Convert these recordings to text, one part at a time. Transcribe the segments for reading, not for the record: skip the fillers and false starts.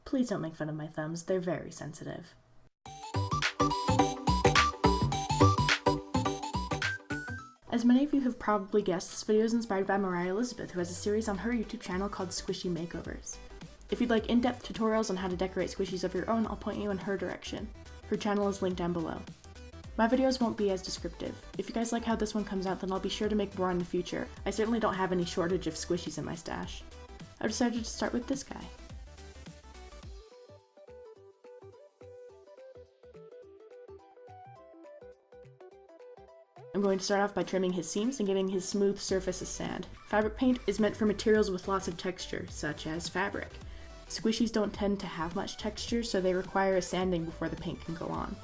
Please don't make fun of my thumbs, they're very sensitive. As many of you have probably guessed, this video is inspired by Mariah Elizabeth, who has a series on her YouTube channel called Squishy Makeovers. If you'd like in-depth tutorials on how to decorate squishies of your own, I'll point you in her direction. Her channel is linked down below. My videos won't be as descriptive. If you guys like how this one comes out, then I'll be sure to make more in the future. I certainly don't have any shortage of squishies in my stash. I decided to start with this guy. I'm going to start off by trimming his seams and giving his smooth surface a sand. Fabric paint is meant for materials with lots of texture, such as fabric. Squishies don't tend to have much texture, so they require a sanding before the paint can go on.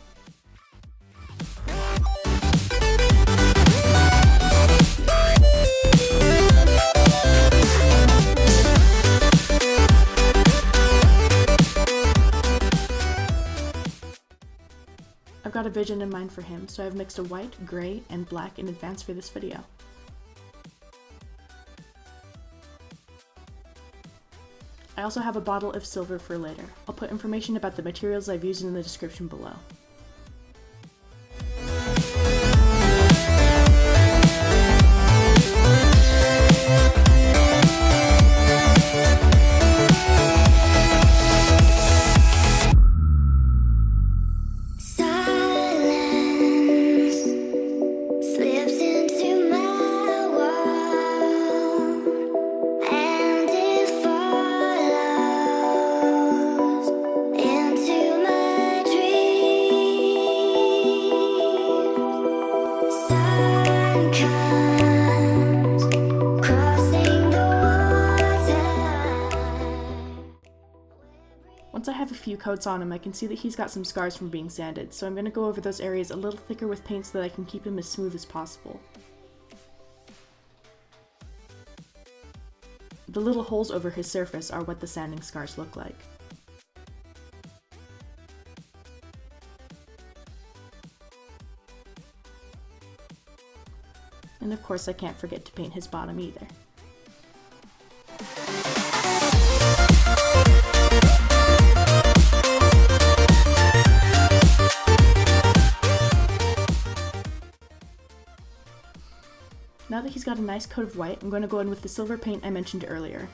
I've got a vision in mind for him, so I've mixed a white, gray, and black in advance for this video. I also have a bottle of silver for later. I'll put information about the materials I've used in the description below. Once I have a few coats on him, I can see that he's got some scars from being sanded, so I'm going to go over those areas a little thicker with paint so that I can keep him as smooth as possible. The little holes over his surface are what the sanding scars look like. And of course I can't forget to paint his bottom either. Now that he's got a nice coat of white, I'm going to go in with the silver paint I mentioned earlier.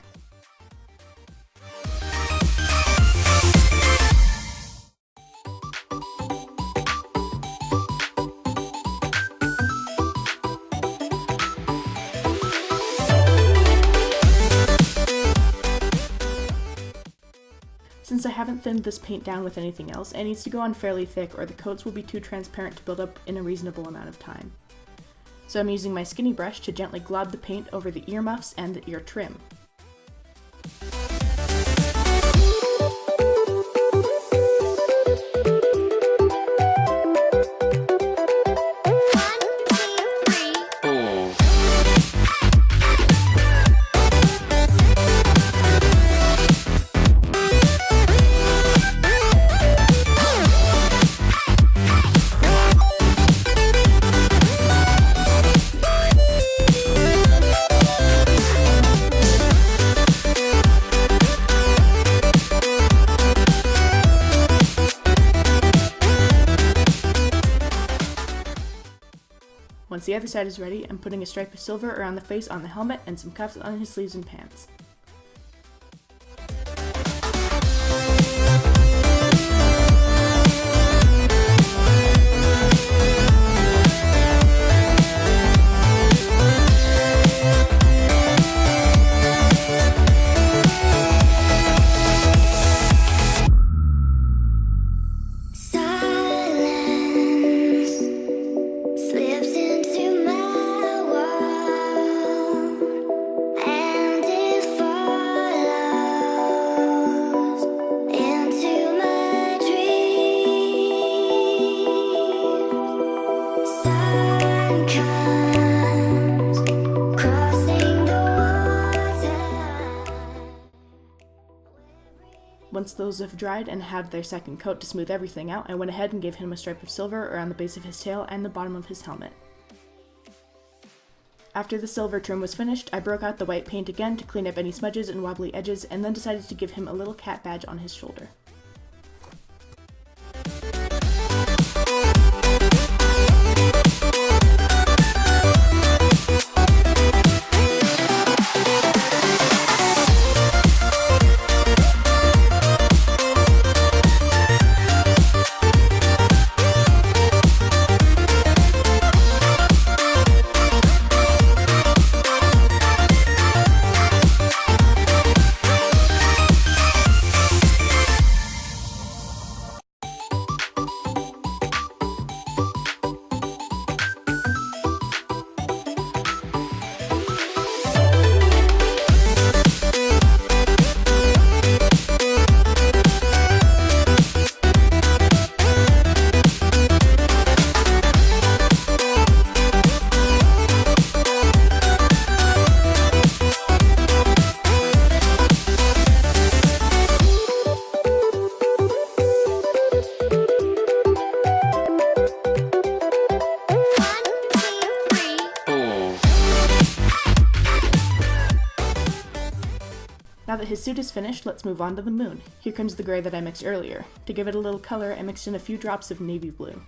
Since I haven't thinned this paint down with anything else, it needs to go on fairly thick or the coats will be too transparent to build up in a reasonable amount of time. So I'm using my skinny brush to gently glob the paint over the earmuffs and the ear trim. Once the other side is ready, I'm putting a stripe of silver around the face on the helmet and some cuffs on his sleeves and pants. Once those have dried and had their second coat to smooth everything out, I went ahead and gave him a stripe of silver around the base of his tail and the bottom of his helmet. After the silver trim was finished, I broke out the white paint again to clean up any smudges and wobbly edges, and then decided to give him a little cat badge on his shoulder. Now that his suit is finished, let's move on to the moon. Here comes the gray that I mixed earlier. To give it a little color, I mixed in a few drops of navy blue.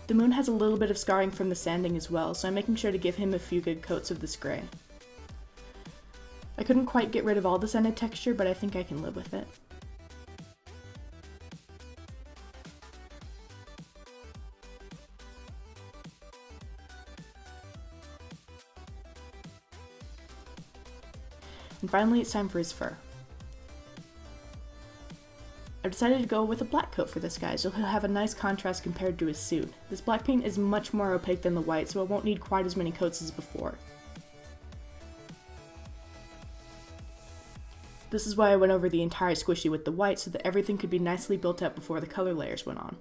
The moon has a little bit of scarring from the sanding as well, so I'm making sure to give him a few good coats of this gray. I couldn't quite get rid of all the sanded texture, but I think I can live with it. And finally, it's time for his fur. I've decided to go with a black coat for this guy, so he'll have a nice contrast compared to his suit. This black paint is much more opaque than the white, so it won't need quite as many coats as before. This is why I went over the entire squishy with the white, so that everything could be nicely built up before the color layers went on.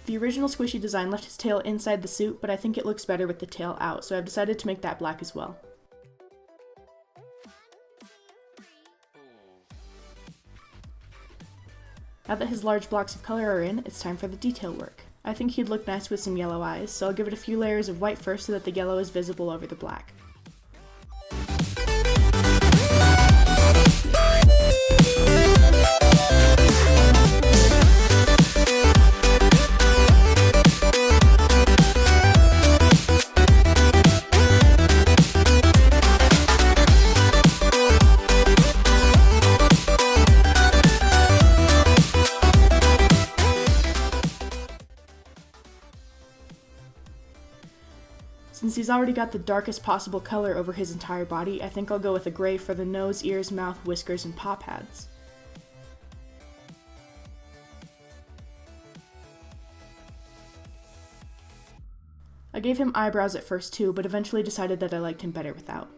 The original squishy design left his tail inside the suit, but I think it looks better with the tail out, so I've decided to make that black as well. Now that his large blocks of color are in, it's time for the detail work. I think he'd look nice with some yellow eyes, so I'll give it a few layers of white first so that the yellow is visible over the black. Since he's already got the darkest possible color over his entire body, I think I'll go with a gray for the nose, ears, mouth, whiskers, and paw pads. I gave him eyebrows at first too, but eventually decided that I liked him better without.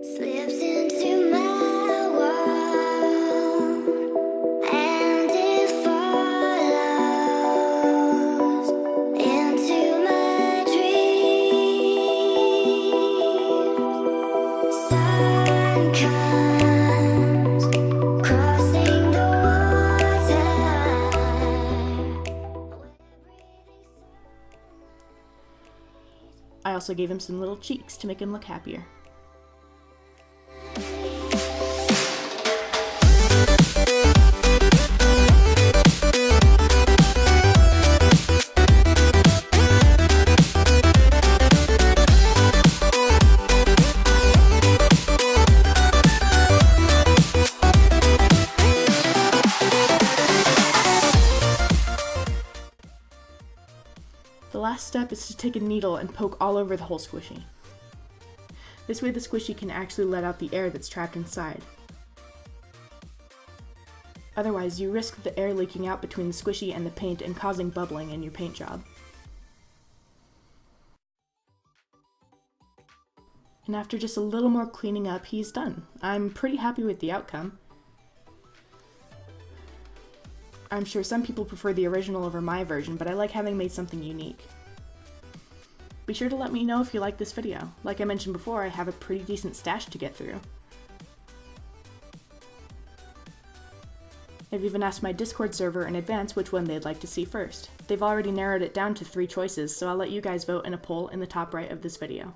Slips into my world I also gave him some little cheeks to make him look happier. The last step is to take a needle and poke all over the whole squishy. This way the squishy can actually let out the air that's trapped inside. Otherwise, you risk the air leaking out between the squishy and the paint and causing bubbling in your paint job. And after just a little more cleaning up, he's done. I'm pretty happy with the outcome. I'm sure some people prefer the original over my version, but I like having made something unique. Be sure to let me know if you like this video. Like I mentioned before, I have a pretty decent stash to get through. I've even asked my Discord server in advance which one they'd like to see first. They've already narrowed it down to 3 choices, so I'll let you guys vote in a poll in the top right of this video.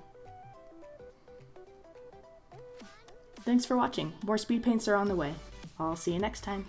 Thanks for watching. More Speedpaints are on the way. I'll see you next time.